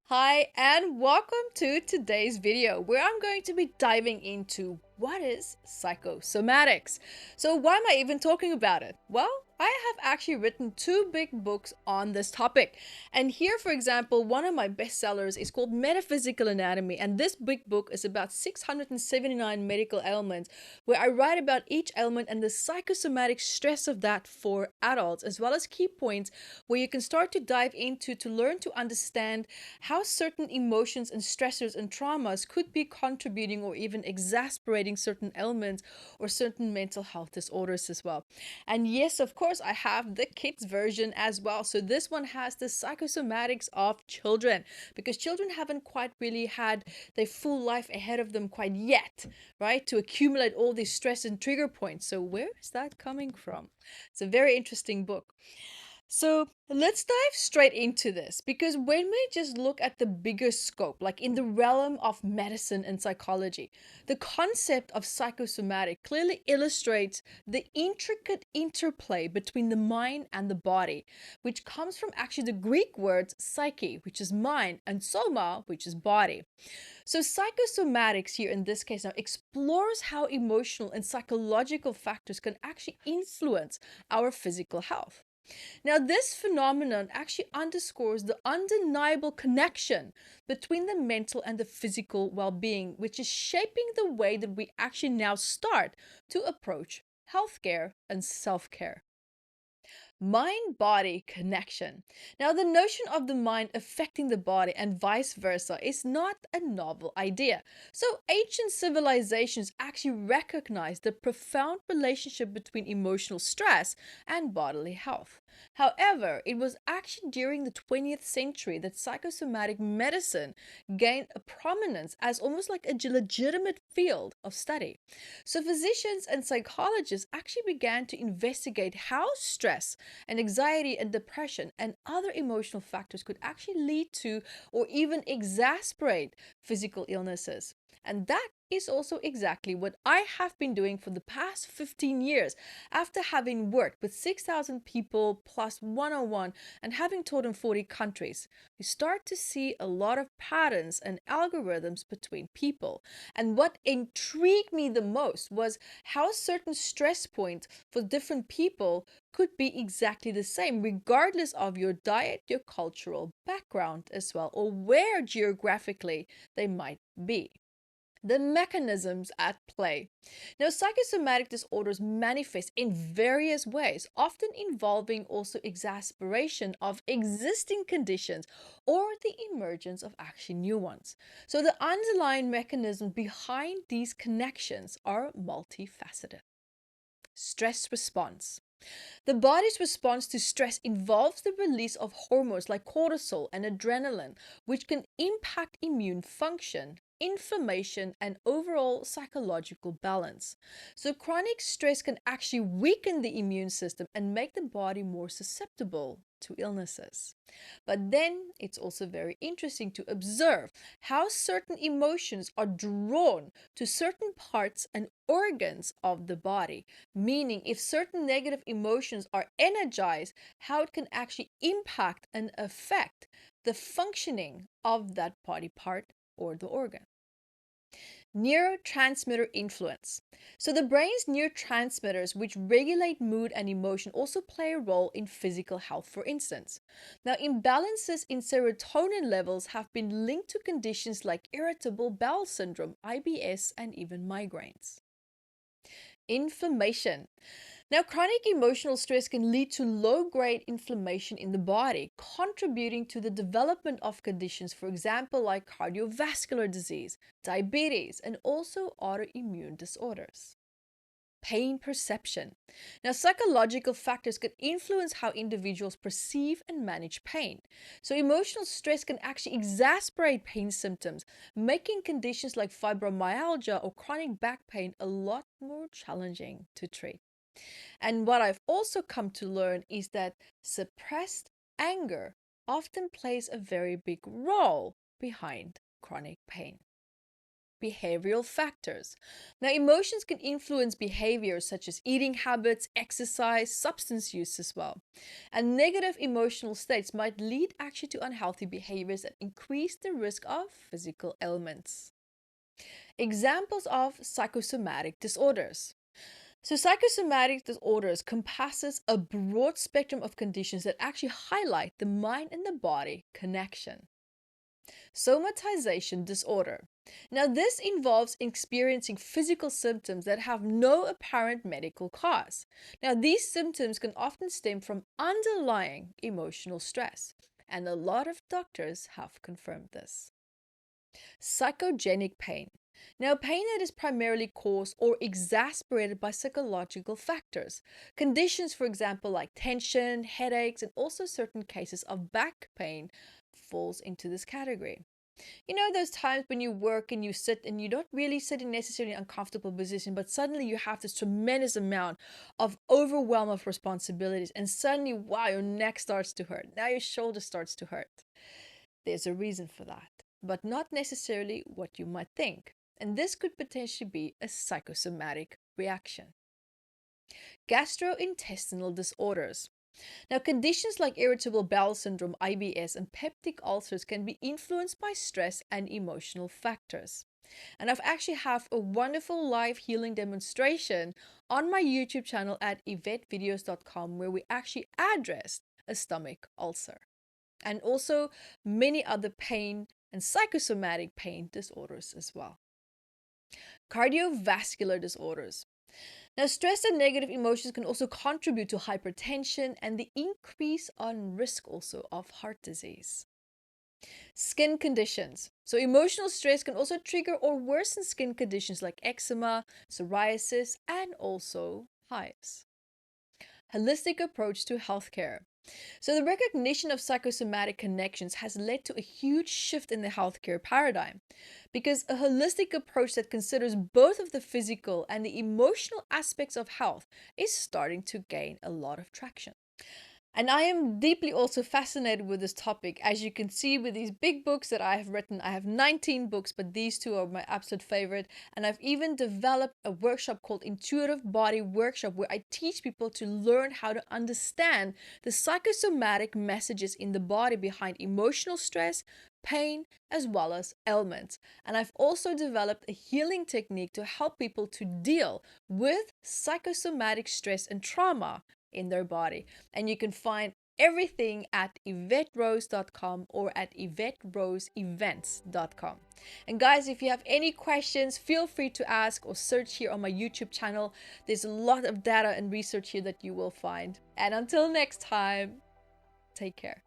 Hi, and welcome to today's video where I'm going to be diving into what is psychosomatics. So, why am I even talking about it? Well, I have actually written two big books on this topic. And here, for example, one of my bestsellers is called Metaphysical Anatomy. And this big book is about 679 medical ailments, where I write about each ailment and the psychosomatic stress of that for adults, as well as key points where you can start to dive into to learn to understand how certain emotions and stressors and traumas could be contributing or even exasperating certain ailments or certain mental health disorders as well. And yes, of course, I have the kids version as well. So this one has the psychosomatics of children because children haven't quite really had their full life ahead of them quite yet, right? To accumulate all these stress and trigger points. So where is that coming from? It's a very interesting book. So let's dive straight into this because when we just look at the bigger scope, like in the realm of medicine and psychology, the concept of psychosomatic clearly illustrates the intricate interplay between the mind and the body, which comes from actually the Greek words psyche, which is mind, and soma, which is body. So, psychosomatics here in this case now explores how emotional and psychological factors can actually influence our physical health. Now, this phenomenon actually underscores the undeniable connection between the mental and the physical well being, which is shaping the way that we actually now start to approach healthcare and self care. Mind body connection. Now, the notion of the mind affecting the body and vice versa is not a novel idea. So, ancient civilizations actually recognized the profound relationship between emotional stress and bodily health. However, it was actually during the 20th century that psychosomatic medicine gained a prominence as almost like a legitimate field of study. So, physicians and psychologists actually began to investigate how stress and anxiety and depression and other emotional factors could actually lead to or even exasperate physical illnesses. And that is also exactly what I have been doing for the past 15 years after having worked with 6,000 people plus 101 and having taught in 40 countries. You start to see a lot of patterns and algorithms between people. And what intrigued me the most was how certain stress points for different people could be exactly the same, regardless of your diet, your cultural background as well, or where geographically they might be. The mechanisms at play. Now, psychosomatic disorders manifest in various ways, often involving also exacerbation of existing conditions or the emergence of actually new ones. So, the underlying mechanisms behind these connections are multifaceted. Stress response. The body's response to stress involves the release of hormones like cortisol and adrenaline, which can impact immune function, inflammation, and overall psychological balance. So, chronic stress can actually weaken the immune system and make the body more susceptible to illnesses. But then it's also very interesting to observe how certain emotions are drawn to certain parts and organs of the body, meaning if certain negative emotions are energized, how it can actually impact and affect the functioning of that body part or the organ. Neurotransmitter influence. So, the brain's neurotransmitters, which regulate mood and emotion, also play a role in physical health, for instance. Now, imbalances in serotonin levels have been linked to conditions like irritable bowel syndrome, IBS, and even migraines. Inflammation. Now, chronic emotional stress can lead to low grade inflammation in the body, contributing to the development of conditions, for example, like cardiovascular disease, diabetes, and also autoimmune disorders. Pain perception. Now, psychological factors can influence how individuals perceive and manage pain. So, emotional stress can actually exacerbate pain symptoms, making conditions like fibromyalgia or chronic back pain a lot more challenging to treat. And what I've also come to learn is that suppressed anger often plays a very big role behind chronic pain. behavioral factors. Now, emotions can influence behaviors such as eating habits, exercise, substance use as well. And negative emotional states might lead actually to unhealthy behaviors and increase the risk of physical ailments. Examples of psychosomatic disorders. So, psychosomatic disorders compasses a broad spectrum of conditions that actually highlight the mind and the body connection. Somatization disorder. Now, this involves experiencing physical symptoms that have no apparent medical cause. Now, these symptoms can often stem from underlying emotional stress, and a lot of doctors have confirmed this. Psychogenic pain. Now, pain that is primarily caused or exacerbated by psychological factors. Conditions, for example, like tension, headaches, and also certain cases of back pain falls into this category. You know, those times when you work and you sit and you don't really sit in necessarily uncomfortable position, but suddenly you have this tremendous amount of overwhelm of responsibilities, and suddenly, wow, your neck starts to hurt. Now your shoulder starts to hurt. There's a reason for that, but not necessarily what you might think. And this could potentially be a psychosomatic reaction. Gastrointestinal disorders. Now, conditions like irritable bowel syndrome, IBS, and peptic ulcers can be influenced by stress and emotional factors. And I've actually have a wonderful live healing demonstration on my YouTube channel at yvettevideos.com where we actually addressed a stomach ulcer and also many other pain and psychosomatic pain disorders as well. Cardiovascular disorders. Now, stress and negative emotions can also contribute to hypertension and the increase on risk also of heart disease. Skin conditions. So, emotional stress can also trigger or worsen skin conditions like eczema, psoriasis, and also hives. Holistic approach to healthcare. So, the recognition of psychosomatic connections has led to a huge shift in the healthcare paradigm because a holistic approach that considers both of the physical and the emotional aspects of health is starting to gain a lot of traction. And I am deeply also fascinated with this topic. As you can see with these big books that I have written, I have 19 books, but these two are my absolute favorite. And I've even developed a workshop called Intuitive Body Workshop, where I teach people to learn how to understand the psychosomatic messages in the body behind emotional stress, pain, as well as ailments. And I've also developed a healing technique to help people to deal with psychosomatic stress and trauma in their body. And you can find everything at yvetterose.com or at yvetteroseevents.com. And guys, if you have any questions, feel free to ask or search here on my YouTube channel. There's a lot of data and research here that you will find. And until next time, take care.